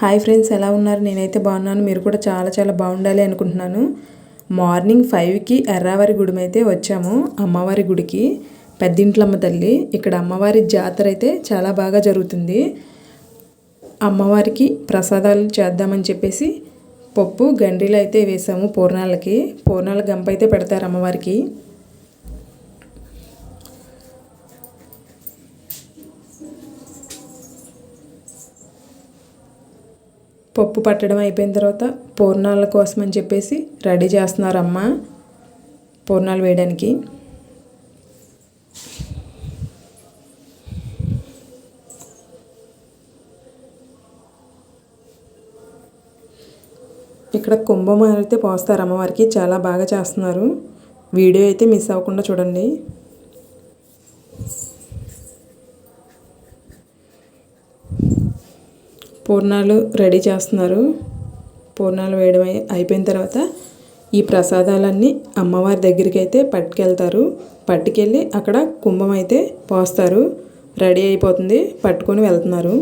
Hi friends, ఎలా ఉన్నారు? నేనైతే బాగున్నాను. మీరు కూడా చాలా బాగుండాలి అనుకుంటున్నాను. మార్నింగ్ 5కి ఎర్రావారి గుడి అయితే వచ్చాము. అమ్మవారి గుడికి, పెద్దింట్లమ్మ తల్లి. ఇక్కడ అమ్మవారి జాతర అయితే చాలా బాగా జరుగుతుంది. అమ్మవారికి ప్రసాదాలు చేద్దామని చెప్పేసి పప్పు గండిలు అయితే వేసాము. పూర్ణాల గంప అయితే పెడతారు అమ్మవారికి. పప్పు పట్టడం అయిపోయిన తర్వాత పూర్ణాల కోసం అని చెప్పేసి రెడీ చేస్తున్నారు అమ్మ పూర్ణాలు వేయడానికి. ఇక్కడ కుంభం అయితే పోస్తారు అమ్మవారికి. చాలా బాగా చేస్తున్నారు. వీడియో అయితే మిస్ అవ్వకుండా చూడండి. పూర్ణాలు రెడీ చేస్తున్నారు. పూర్ణాలు వేయడం అయిపోయిన తర్వాత ఈ ప్రసాదాలన్నీ అమ్మవారి దగ్గరికి అయితే పట్టుకెళ్తారు. పట్టుకెళ్ళి అక్కడ కుంభం అయితే పోస్తారు. రెడీ అయిపోతుంది, పట్టుకొని వెళ్తున్నారు.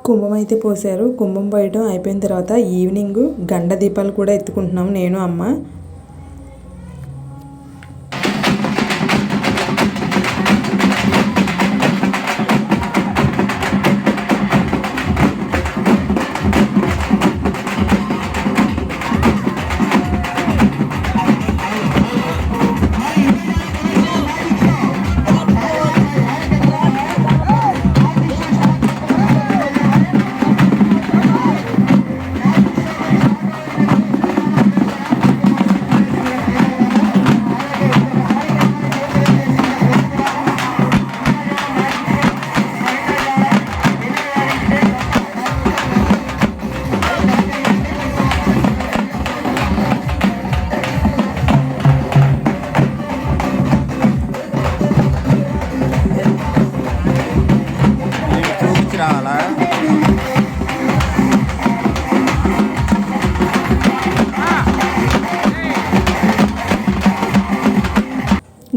కుంభం అయితే పోసారు. కుంభం పోయడం అయిపోయిన తర్వాత ఈవినింగ్ గండ దీపాలు కూడా ఎత్తుకుంటున్నాము నేను, అమ్మ.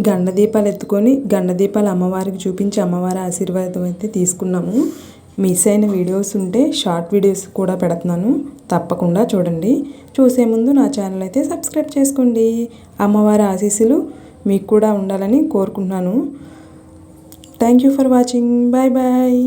గండదీపాలు ఎత్తుకొని గండదీపాలు అమ్మవారికి చూపించి అమ్మవారి ఆశీర్వాదం అయితే తీసుకున్నాము. మిస్ అయిన వీడియోస్ ఉంటే షార్ట్ వీడియోస్ కూడా పెడుతున్నాను, తప్పకుండా చూడండి. చూసే ముందు నా ఛానల్ అయితే సబ్స్క్రైబ్ చేసుకోండి. అమ్మవారి ఆశీస్సులు మీకు కూడా ఉండాలని కోరుకుంటున్నాను. Thank you for watching. Bye bye.